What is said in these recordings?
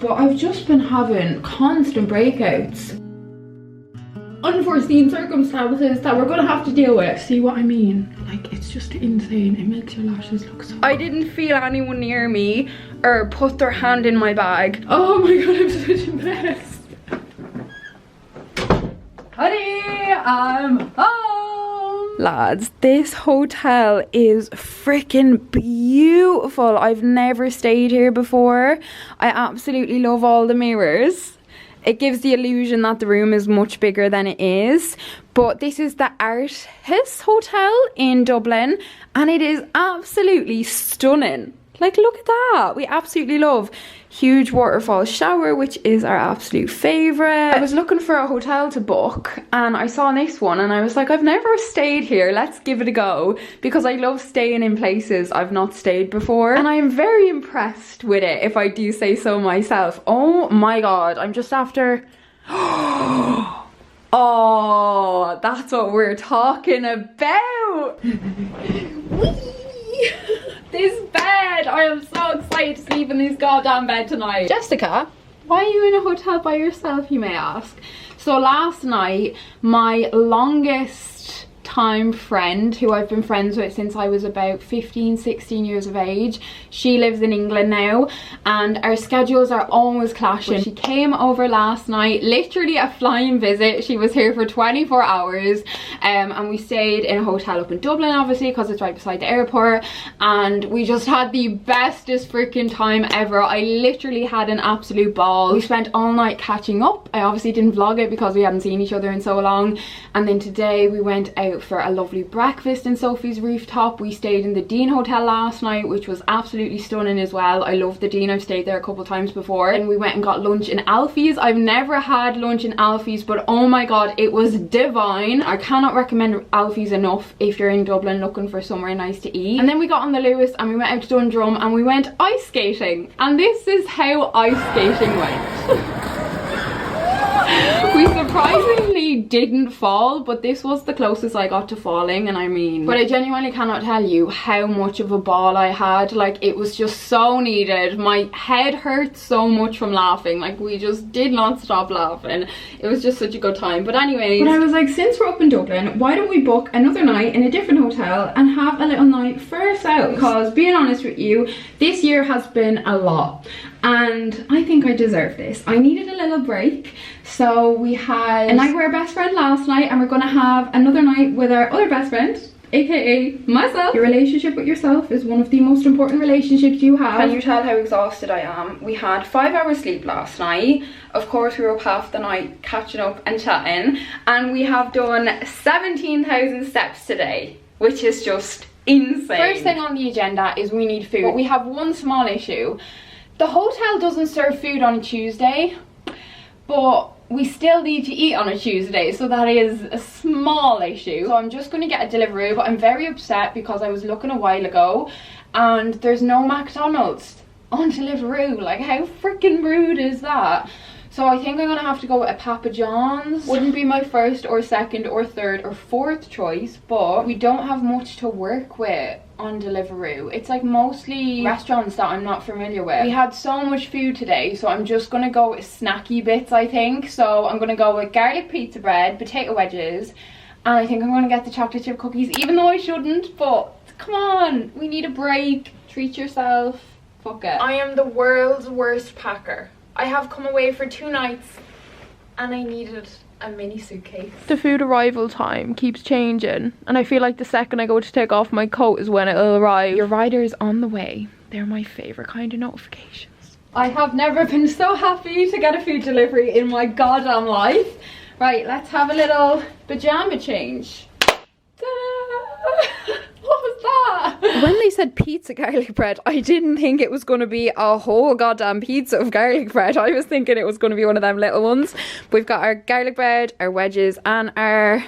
but I've just been having constant breakouts. Unforeseen circumstances that we're gonna have to deal with. See what I mean? Like, it's just insane. It makes your lashes look so... I didn't feel anyone near me or put their hand in my bag. Oh my god, I'm such a mess. Honey, I'm home. Lads, this hotel is freaking beautiful. I've never stayed here before. I absolutely love all the mirrors. It gives the illusion that the room is much bigger than it is. But this is the Artis Hotel in Dublin, and it is absolutely stunning. Like, look at that. We absolutely love huge waterfall shower, which is our absolute favourite. I was looking for a hotel to book and I saw this one and I was like, I've never stayed here, let's give it a go, because I love staying in places I've not stayed before, and I am very impressed with it, if I do say so myself. Oh my god, I'm just after... Oh, that's what we're talking about. This bed! I am so excited to sleep in this goddamn bed tonight. Jessica, why are you in a hotel by yourself, you may ask? So last night, my longest time friend, who I've been friends with since I was about 15, 16 years of age, she lives in England now, and our schedules are always clashing. She came over last night, literally a flying visit. She was here for 24 hours, and we stayed in a hotel up in Dublin, obviously, because it's right beside the airport, and we just had the bestest freaking time ever. I literally had an absolute ball. We spent all night catching up. I obviously didn't vlog it because we hadn't seen each other in so long, and then today we went out for a lovely breakfast in Sophie's rooftop. We stayed in the Dean Hotel last night, which was absolutely stunning as well. I love the Dean, I've stayed there a couple times before. And we went and got lunch in Alfie's. I've never had lunch in Alfie's, but oh my god, it was divine. I cannot recommend Alfie's enough if you're in Dublin looking for somewhere nice to eat. And then we got on the Lewis and we went out to Dundrum and we went ice skating, and this is how ice skating went. We surprisingly didn't fall, but this was the closest I got to falling, and I mean, but I genuinely cannot tell you how much of a ball I had. Like, it was just so needed. My head hurt so much from laughing. Like, we just did not stop laughing. It was just such a good time. But anyways, but I was like, since we're up in Dublin, why don't we book another night in a different hotel and have a little night for ourselves? Because being honest with you, this year has been a lot, and I think I deserve this. I needed a little break, so we had a night with our best friend last night, and we're gonna have another night with our other best friend, aka myself. Your relationship with yourself is one of the most important relationships you have. Can you tell how exhausted I am? We had 5 hours sleep last night. Of course, we were up half the night catching up and chatting, and we have done 17,000 steps today, which is just insane. First thing on the agenda is we need food, but we have one small issue. The hotel doesn't serve food on a Tuesday, but we still need to eat on a Tuesday, so that is a small issue. So I'm just going to get a Deliveroo, but I'm very upset because I was looking a while ago and there's no McDonald's on Deliveroo. Like, how freaking rude is that? So I think I'm going to have to go with a Papa John's. Wouldn't be my first or second or third or fourth choice, but we don't have much to work with on Deliveroo. It's like mostly restaurants that I'm not familiar with. We had so much food today, so I'm just going to go with snacky bits, I think. So I'm going to go with garlic pizza bread, potato wedges, and I think I'm going to get the chocolate chip cookies, even though I shouldn't, but come on, we need a break. Treat yourself. Fuck it. I am the world's worst packer. I have come away for 2 nights and I needed a mini suitcase. The food arrival time keeps changing, and I feel like the second I go to take off my coat is when it'll arrive. Your rider is on the way. They're my favourite kind of notifications. I have never been so happy to get a food delivery in my goddamn life. Right, let's have a little pajama change. What was that? When they said pizza garlic bread, I didn't think it was going to be a whole goddamn pizza of garlic bread. I was thinking it was going to be one of them little ones. We've got our garlic bread, our wedges, and our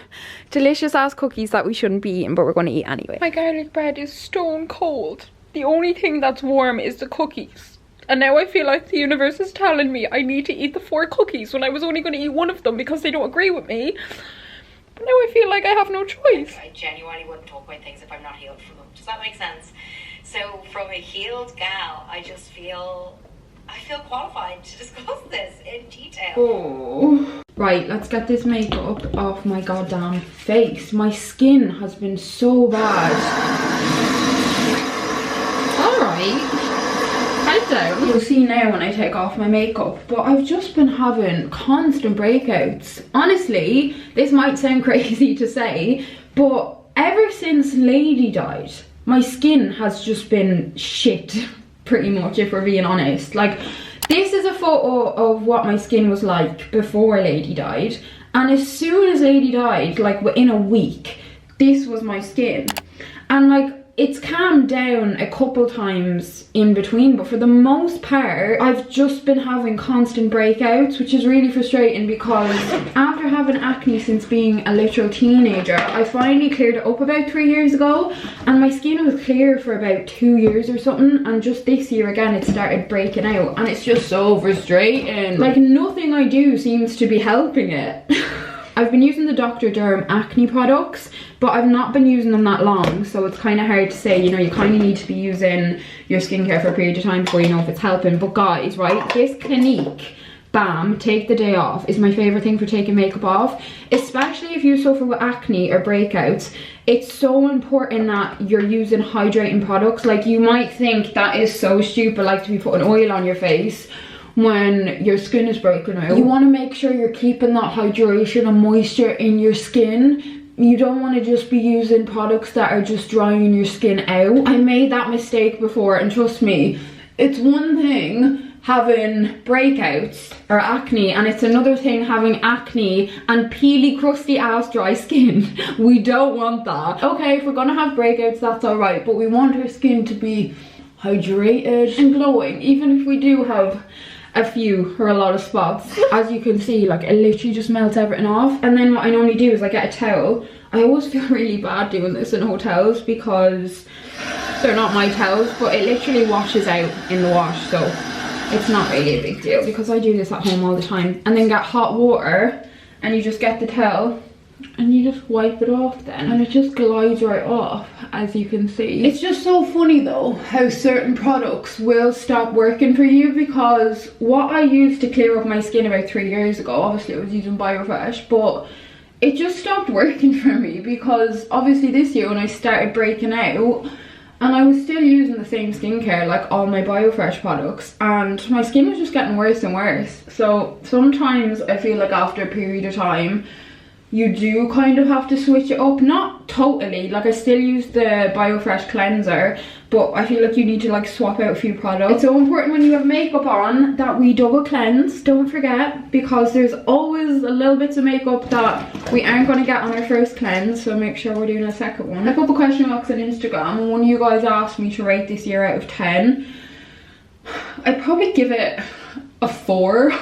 delicious ass cookies that we shouldn't be eating, but we're going to eat anyway. My garlic bread is stone cold. The only thing that's warm is the cookies. And now I feel like the universe is telling me I need to eat the 4 cookies when I was only going to eat one of them because they don't agree with me. But now I feel like I have no choice. I genuinely wouldn't talk about things if I'm not healed from them. Does that make sense? So from a healed gal, I just feel I feel qualified to discuss this in detail. Oh. Right, let's get this makeup off my goddamn face. My skin has been so bad. Alright. Head down. You'll see now when I take off my makeup, but I've just been having constant breakouts. Honestly, this might sound crazy to say, but ever since Lady died, my skin has just been shit, pretty much, if we're being honest. Like, this is a photo of what my skin was like before Lady died, and as soon as Lady died, like within a week, this was my skin. And like, it's calmed down a couple times in between, but for the most part, I've just been having constant breakouts, which is really frustrating because after having acne since being a literal teenager, I finally cleared it up about 3 years ago, and my skin was clear for about 2 years or something, and just this year again it started breaking out, and it's just so frustrating. Like, nothing I do seems to be helping it. I've been using the Dr. Derm acne products, but I've not been using them that long, so it's kind of hard to say. You know, you kind of need to be using your skincare for a period of time before you know if it's helping. But guys, right, this Clinique Balm Take the Day Off is my favourite thing for taking makeup off, especially if you suffer with acne or breakouts. It's so important that you're using hydrating products. Like, you might think that is so stupid, like to be putting oil on your face when your skin is breaking out. You want to make sure you're keeping that hydration and moisture in your skin. You don't want to just be using products that are just drying your skin out. I made that mistake before, and trust me, it's one thing having breakouts or acne, and it's another thing having acne and peely, crusty ass dry skin. We don't want that. Okay, if we're gonna have breakouts, that's alright, but we want our skin to be hydrated and glowing, even if we do have a few or a lot of spots. As you can see, like, it literally just melts everything off. And then what I normally do is I get a towel. I always feel really bad doing this in hotels because they're not my towels, but it literally washes out in the wash, so it's not really a big deal because I do this at home all the time. And then get hot water and you just get the towel and you just wipe it off then, and it just glides right off, as you can see. It's just so funny though how certain products will stop working for you, because what I used to clear up my skin about 3 years ago, obviously I was using Biofresh, but it just stopped working for me because obviously this year when I started breaking out, and I was still using the same skincare, like all my Biofresh products, and my skin was just getting worse and worse. So sometimes I feel like after a period of time you do kind of have to switch it up. Not totally, like I still use the Biofresh cleanser, but I feel like you need to like swap out a few products. It's so important when you have makeup on that we double cleanse, don't forget, because there's always a little bits of makeup that we aren't going to get on our first cleanse, so make sure we're doing a second one. A couple question marks on Instagram, and one of you guys asked me to rate this year out of 10. I'd probably give it a 4.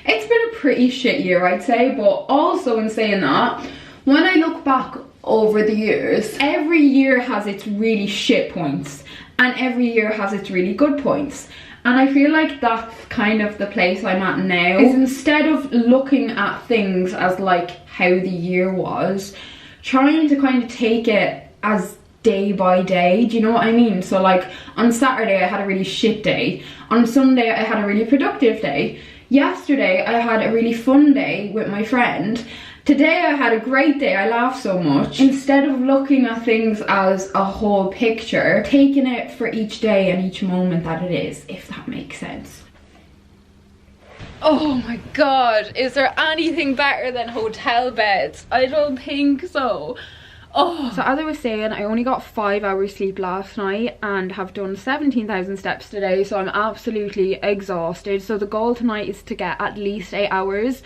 It's been a pretty shit year, I'd say, but also in saying that, when I look back over the years, every year has its really shit points and every year has its really good points. And I feel like that's kind of the place I'm at now, is instead of looking at things as like how the year was, trying to kind of take it as day by day, do you know what I mean? So like on Saturday I had a really shit day, on Sunday I had a really productive day, yesterday I had a really fun day with my friend, today I had a great day, I laughed so much. Instead of looking at things as a whole picture, taking it for each day and each moment that it is, if that makes sense. Oh my god, is there anything better than hotel beds? I don't think so. Oh. So as I was saying, I only got 5 hours sleep last night and have done 17,000 steps today, so I'm absolutely exhausted. So the goal tonight is to get at least 8 hours.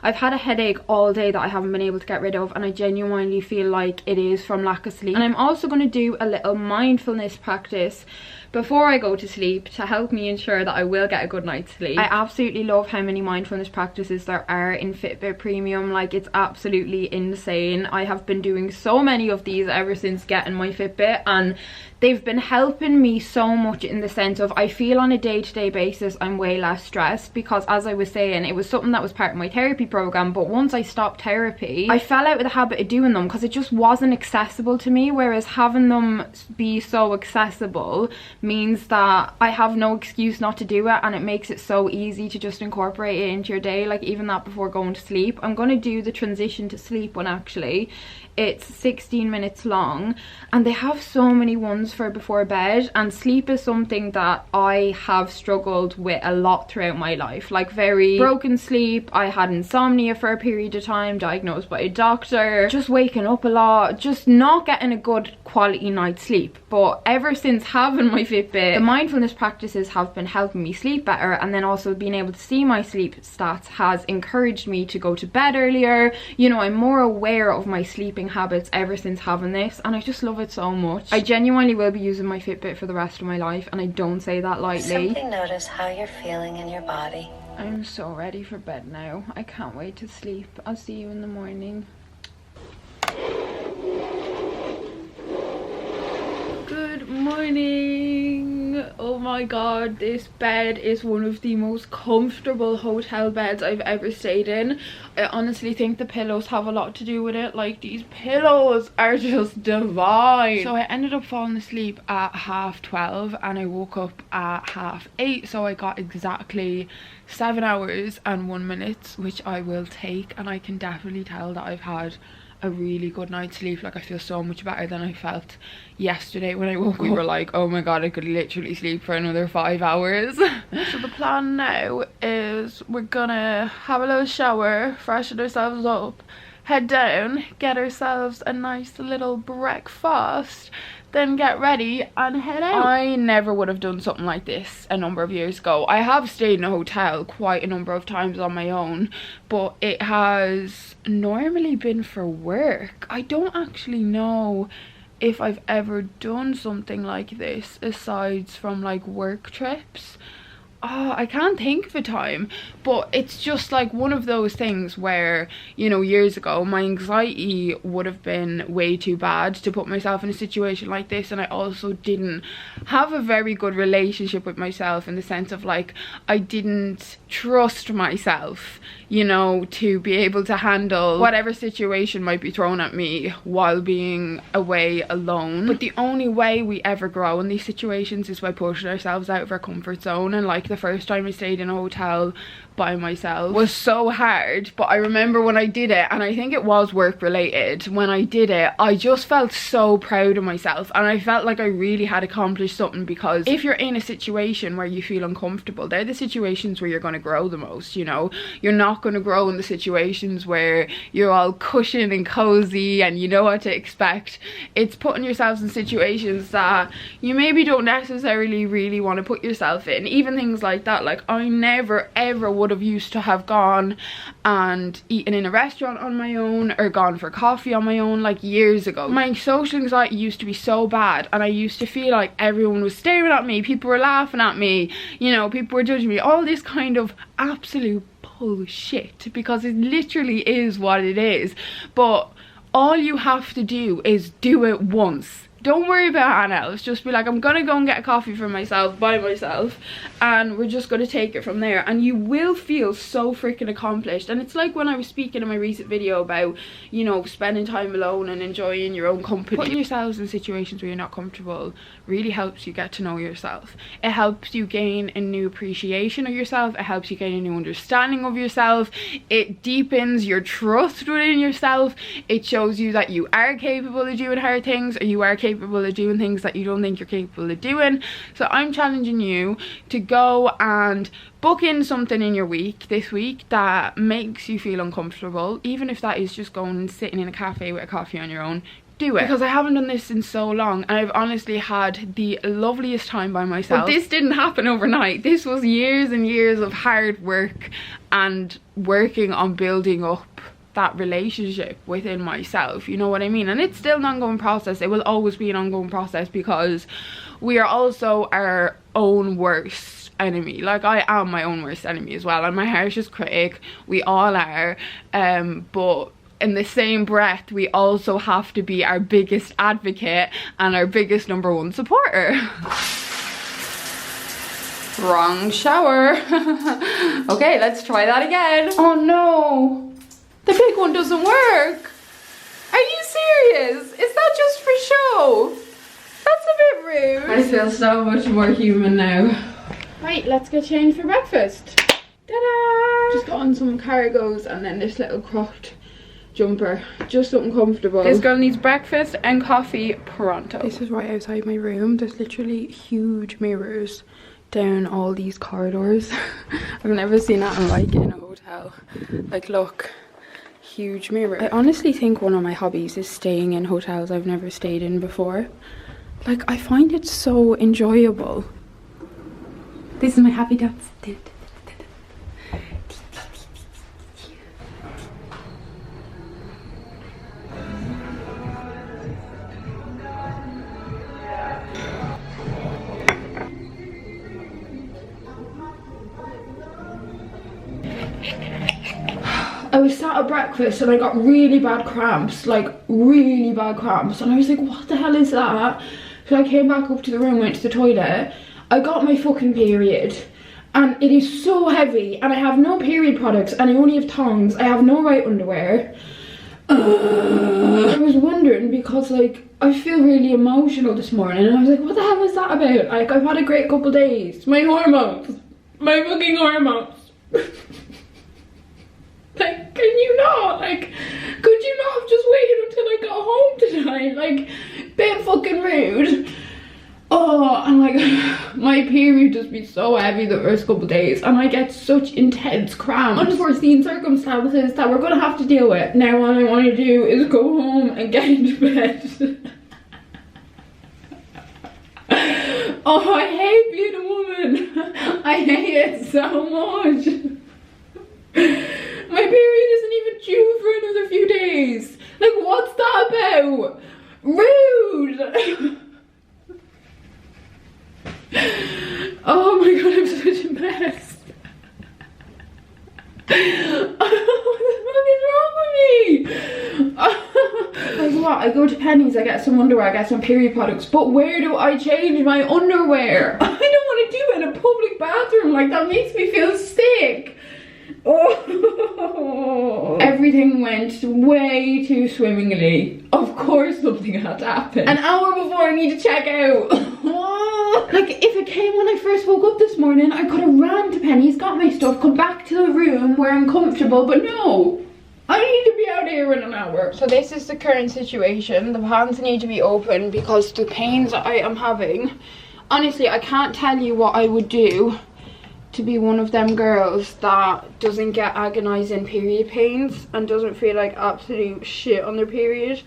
I've had a headache all day that I haven't been able to get rid of, and I genuinely feel like it is from lack of sleep. And I'm also going to do a little mindfulness practice before I go to sleep to help me ensure that I will get a good night's sleep. I absolutely love how many mindfulness practices there are in Fitbit Premium. Like, it's absolutely insane. I have been doing so many of these ever since getting my Fitbit, and they've been helping me so much in the sense of I feel on a day-to-day basis I'm way less stressed, because as I was saying, it was something that was part of my therapy program, but once I stopped therapy I fell out of the habit of doing them because it just wasn't accessible to me, whereas having them be so accessible means that I have no excuse not to do it, and it makes it so easy to just incorporate it into your day. Like even that before going to sleep. I'm going to do the transition to sleep one actually. It's 16 minutes long and they have so many ones for before bed, and sleep is something that I have struggled with a lot throughout my life. Like very broken sleep. I had insomnia for a period of time, diagnosed by a doctor, just waking up a lot, just not getting a good quality night's sleep. But ever since having my Fitbit, the mindfulness practices have been helping me sleep better, and then also being able to see my sleep stats has encouraged me to go to bed earlier. You know, I'm more aware of my sleeping habits ever since having this, and I just love it so much. I genuinely will be using my Fitbit for the rest of my life, and I don't say that lightly. Simply notice how you're feeling in your body. I'm so ready for bed now. I can't wait to sleep. I'll see you in the morning. Good morning. Oh my god, this bed is one of the most comfortable hotel beds I've ever stayed in. I honestly think the pillows have a lot to do with it. Like, these pillows are just divine. So I ended up falling asleep at 12:30 and I woke up at 8:30, so I got exactly 7 hours and 1 minute, which I will take, and I can definitely tell that I've had a really good night's sleep. Like, I feel so much better than I felt yesterday when I woke up. We were like, oh my god, I could literally sleep for another 5 hours. So the plan now is we're gonna have a little shower, freshen ourselves up, head down, get ourselves a nice little breakfast, then get ready and head out. I never would have done something like this a number of years ago. I have stayed in a hotel quite a number of times on my own, but it has normally been for work. I don't actually know if I've ever done something like this aside from like work trips. I can't think of a time, but it's just like one of those things where, you know, years ago my anxiety would have been way too bad to put myself in a situation like this, and I also didn't have a very good relationship with myself in the sense of like I didn't trust myself, you know, to be able to handle whatever situation might be thrown at me while being away alone. But the only way we ever grow in these situations is by pushing ourselves out of our comfort zone, and like the first time I stayed in a hotel by myself was so hard, but I remember when I did it, and I think it was work related, when I did it I just felt so proud of myself, and I felt like I really had accomplished something, because if you're in a situation where you feel uncomfortable, they're the situations where you're going to grow the most. You know, you're not going to grow in the situations where you're all cushioned and cozy and you know what to expect. It's putting yourselves in situations that you maybe don't necessarily really want to put yourself in. Even things like that, like I never ever would have used to have gone and eaten in a restaurant on my own or gone for coffee on my own like years ago. My social anxiety used to be so bad, and I used to feel like everyone was staring at me, people were laughing at me, you know, people were judging me, all this kind of absolute bullshit, because it literally is what it is. But all you have to do is do it once. Don't worry about anything else. Just be like, I'm gonna go and get a coffee for myself by myself, and we're just gonna take it from there, and you will feel so freaking accomplished. And it's like when I was speaking in my recent video about, you know, spending time alone and enjoying your own company. Putting yourselves in situations where you're not comfortable really helps you get to know yourself. It helps you gain a new appreciation of yourself. It helps you gain a new understanding of yourself. It deepens your trust within yourself. It shows you that you are capable of doing hard things, or you are capable of doing things that you don't think you're capable of doing. So I'm challenging you to go and book in something in your week this week that makes you feel uncomfortable, even if that is just going and sitting in a cafe with a coffee on your own. Do it, because I haven't done this in so long, and I've honestly had the loveliest time by myself. But this didn't happen overnight. This was years and years of hard work and working on building up that relationship within myself, you know what I mean? And it's still an ongoing process. It will always be an ongoing process, because we are also our own worst enemy. Like, I am my own worst enemy as well, and my harshest critic. We all are, but in the same breath, we also have to be our biggest advocate and our biggest #1 supporter. Wrong shower. Okay, let's try that again. Oh no, the big one doesn't work. Are you serious? Is that just for show? That's a bit rude. I feel so much more human now. Right, let's get changed for breakfast. Ta-da! Just got on some cargos and then this little cropped jumper, just something comfortable. This girl needs breakfast and coffee pronto. This is right outside my room. There's literally huge mirrors down all these corridors. I've never seen that in a hotel. Like, look, huge mirror. I honestly think one of my hobbies is staying in hotels I've never stayed in before. Like, I find it so enjoyable. This is my happy dance. I was sat at breakfast and I got really bad cramps, like really bad cramps, and I was like, what the hell is that? So I came back up to the room, went to the toilet, I got my fucking period, and it is so heavy, and I have no period products, and I only have tongs, I have no right underwear. I was wondering because, like, I feel really emotional this morning, and I was like, what the hell is that about? Like, I've had a great couple days. My hormones. My fucking hormones. Like, can you not? Like, could you not have just waited until I got home tonight? Like, bit fucking rude. Oh, and like, my period just be so heavy the first couple of days, and I get such intense cramps. Unforeseen circumstances that we're gonna have to deal with. Now all I want to do is go home and get into bed. Oh, I hate being a woman. I hate it so much. My period isn't even due for another few days. Like, what's that about? Rude. Oh my god, I'm such a mess. What the fuck is wrong with me? Like what? I go to Penny's, I get some underwear, I get some period products, but where do I change my underwear? I don't want to do it in a public bathroom. Like, that makes me feel sick. Oh. Everything went way too swimmingly. Of course something had to happen. An hour before I need to check out. Like, if it came when I first woke up this morning, I could have ran to Penny's, got my stuff, come back to the room where I'm comfortable, but no. I need to be out here in an hour. So this is the current situation. The pants need to be open because the pains I am having. Honestly, I can't tell you what I would do to be one of them girls that doesn't get agonizing period pains and doesn't feel like absolute shit on their period,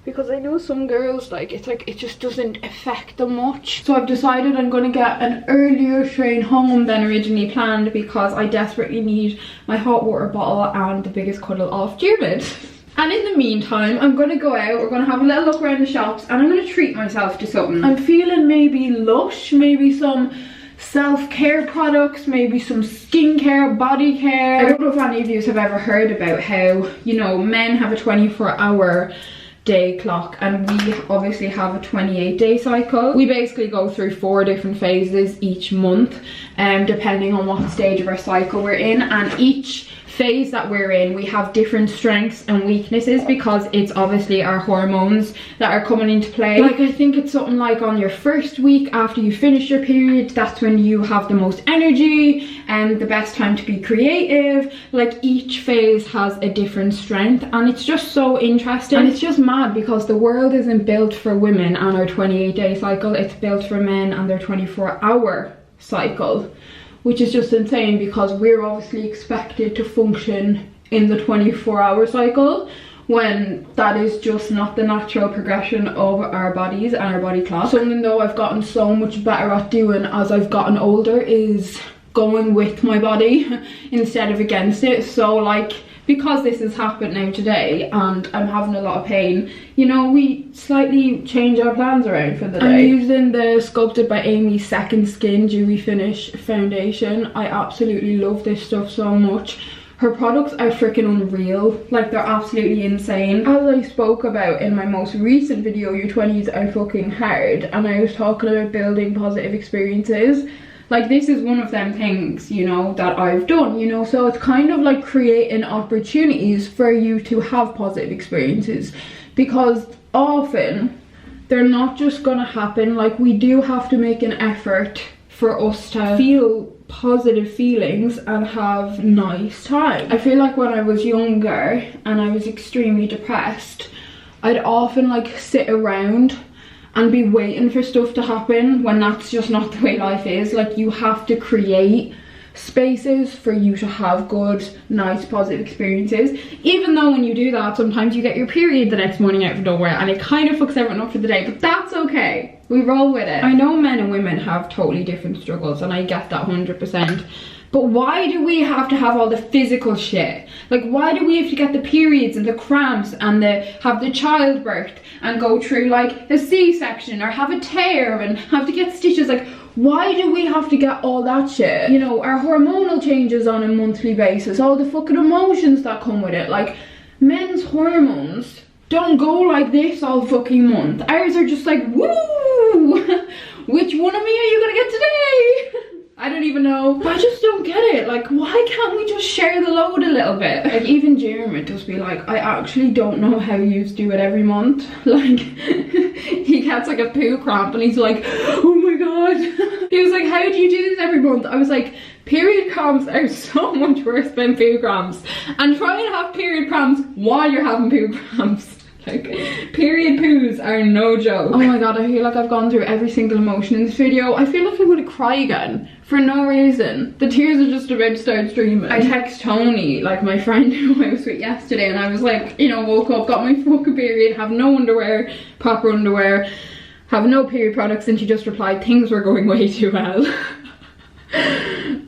because I know some girls, like, it's like it just doesn't affect them much. So I've decided I'm going to get an earlier train home than originally planned because I desperately need my hot water bottle and the biggest cuddle off Dermot. And in the meantime, I'm going to go out, we're going to have a little look around the shops, and I'm going to treat myself to something. I'm feeling maybe Lush, maybe some self-care products, maybe some skincare, body care. I don't know if any of you have ever heard about how, you know, men have a 24-hour day clock and we obviously have a 28-day cycle. We basically go through 4 different phases each month, depending on what stage of our cycle we're in, and each phase that we're in we have different strengths and weaknesses because it's obviously our hormones that are coming into play. Like, I think it's something like on your first week after you finish your period, that's when you have the most energy and the best time to be creative. Like, each phase has a different strength, and it's just so interesting. And it's just mad because the world isn't built for women and our 28-day cycle, it's built for men and their 24-hour cycle, which is just insane because we're obviously expected to function in the 24-hour cycle when that is just not the natural progression of our bodies and our body clock. Something though I've gotten so much better at doing as I've gotten older is going with my body instead of against it. So, like, because this has happened now today and I'm having a lot of pain, you know, we slightly change our plans around for the day. I'm using the Sculpted by Amy Second Skin Dewy Finish foundation. I absolutely love this stuff so much. Her products are freaking unreal. Like, they're absolutely insane. As I spoke about in my most recent video, your 20s are fucking hard, and I was talking about building positive experiences. Like, this is one of them things, you know, that I've done, you know, so it's kind of like creating opportunities for you to have positive experiences, because often they're not just gonna happen. Like, we do have to make an effort for us to feel positive feelings and have nice time. I feel like when I was younger and I was extremely depressed, I'd often like sit around and be waiting for stuff to happen, when that's just not the way life is. Like, you have to create spaces for you to have good, nice, positive experiences. Even though when you do that, sometimes you get your period the next morning out of nowhere, and it kind of fucks everyone up for the day, but that's okay. We roll with it. I know men and women have totally different struggles, and I get that 100%. But why do we have to have all the physical shit? Like, why do we have to get the periods and the cramps and have the childbirth and go through like a C-section or have a tear and have to get stitches? Like, why do we have to get all that shit? You know, our hormonal changes on a monthly basis, all the fucking emotions that come with it. Like, men's hormones don't go like this all fucking month. Ours are just like, woo! Which one of me are you gonna get today? I don't even know. But I just don't get it. Like, why can't we just share the load a little bit? Like, even Jeremy would just be like, I actually don't know how you do it every month. Like, he gets like a poo cramp and he's like, oh my god. He was like, how do you do this every month? I was like, period cramps are so much worse than poo cramps. And try and have period cramps while you're having poo cramps. Like, period poos are no joke. Oh my god, I feel like I've gone through every single emotion in this video. I feel like I'm gonna cry again for no reason. The tears are just about to start streaming. I text Tony, like my friend who I was with yesterday, and I was like, you know, woke up, got my fucking period, have no underwear, proper underwear, have no period products, and she just replied, things were going way too well.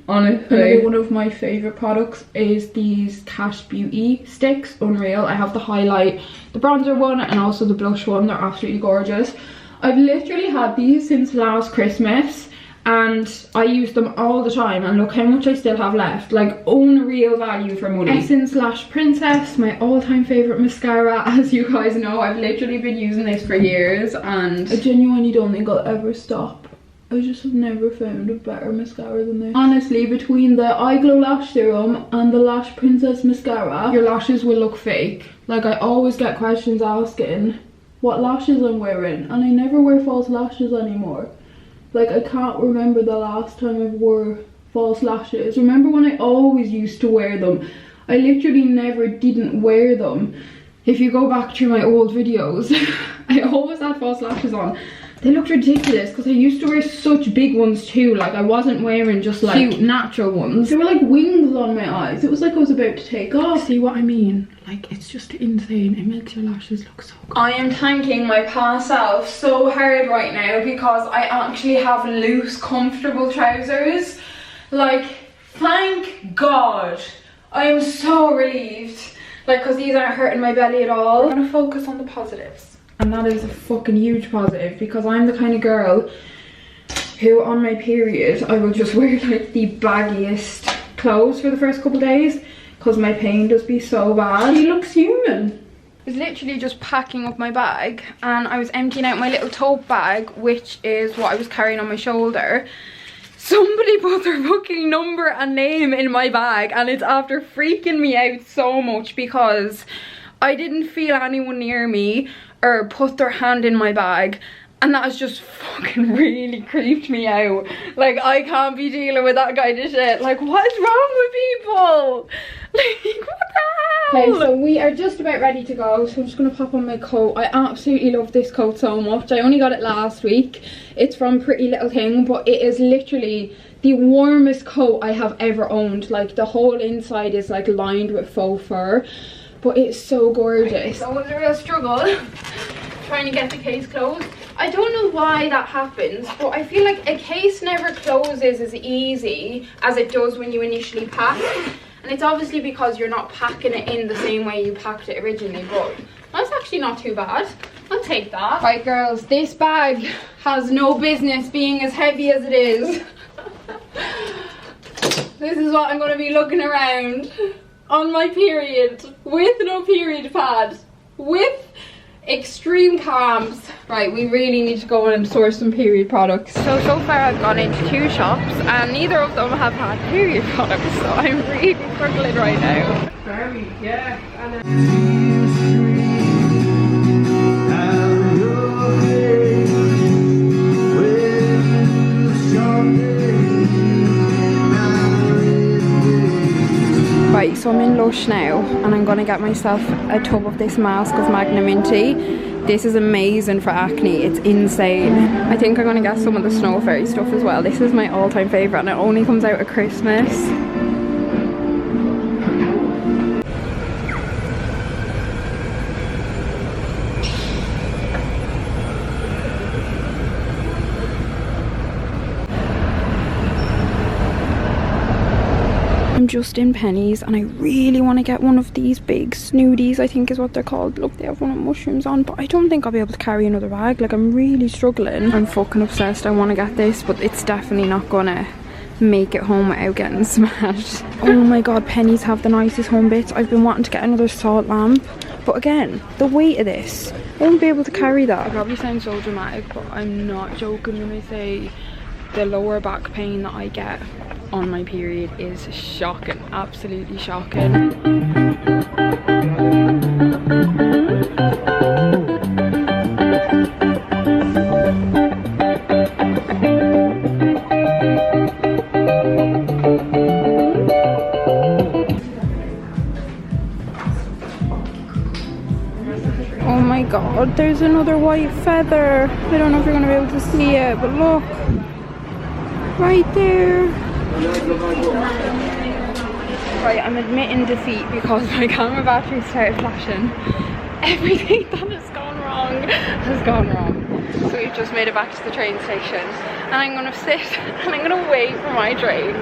Honestly, one of my favorite products is these Cash Beauty sticks. Unreal. I have the highlight, the bronzer one, and also the blush one. They're absolutely gorgeous. I've literally had these since last Christmas, and I use them all the time, and look how much I still have left. Like, unreal value for money. Essence Lash Princess, my all-time favorite mascara. As you guys know, I've literally been using this for years, and I genuinely don't think I'll ever stop. I just have never found a better mascara than this. Honestly, between the Eye Glow Lash Serum and the Lash Princess Mascara, your lashes will look fake. Like, I always get questions asking what lashes I'm wearing, and I never wear false lashes anymore. Like, I can't remember the last time I wore false lashes. Remember when I always used to wear them? I literally never didn't wear them. If you go back through my old videos, I always had false lashes on. They looked ridiculous because I used to wear such big ones too. Like, I wasn't wearing just like cute natural ones. They were like wings on my eyes. It was like I was about to take off. See what I mean? Like, it's just insane. It makes your lashes look so good. I am thanking my past self so hard right now because I actually have loose, comfortable trousers. Like, thank God. I am so relieved. Like, because these aren't hurting my belly at all. I'm gonna focus on the positives. And that is a fucking huge positive, because I'm the kind of girl who on my period I will just wear like the baggiest clothes for the first couple of days because my pain does be so bad. She looks human. I was literally just packing up my bag and I was emptying out my little tote bag, which is what I was carrying on my shoulder. Somebody put their fucking number and name in my bag, and it's after freaking me out so much because I didn't feel anyone near me or put their hand in my bag, and that has just fucking really creeped me out. Like, I can't be dealing with that kind of shit. Like, what is wrong with people? Like, what the hell? Okay, so we are just about ready to go, so I'm just gonna pop on my coat. I absolutely love this coat so much. I only got it last week. It's from Pretty Little Thing, but it is literally the warmest coat I have ever owned. Like, the whole inside is like lined with faux fur, but it's so gorgeous. So it was a real struggle trying to get the case closed. I don't know why that happens, but I feel like a case never closes as easy as it does when you initially pack. And it's obviously because you're not packing it in the same way you packed it originally, but that's actually not too bad. I'll take that. Right, girls, this bag has no business being as heavy as it is. This is what I'm going to be looking around. on my period with no period pad, with extreme cramps. Right, we really need to go and source some period products. So far I've gone into 2 shops and neither of them have had period products, so I'm really struggling right now. Very, yeah. Right, so I'm in Lush now and I'm gonna get myself a tub of this mask of Magnum Minty. This is amazing for acne, it's insane. I think I'm gonna get some of the Snow Fairy stuff as well. This is my all-time favourite and it only comes out at Christmas. I'm just in Penny's and I really want to get one of these big snoodies, I think is what they're called. Look, they have one with mushrooms on, but I don't think I'll be able to carry another bag. Like, I'm really struggling. I'm fucking obsessed. I want to get this, but it's definitely not gonna make it home without getting smashed. Oh my god, Penny's have the nicest home bits. I've been wanting to get another salt lamp, but again, the weight of this, I won't be able to carry that. I probably sound so dramatic, but I'm not joking when I say the lower back pain that I get on my period is shocking, absolutely shocking. Oh my god, there's another white feather. I don't know if you're gonna be able to see it, but look, right there. Right, I'm admitting defeat because my camera battery started flashing. Everything that has gone wrong. So we've just made it back to the train station and I'm gonna sit and I'm gonna wait for my train.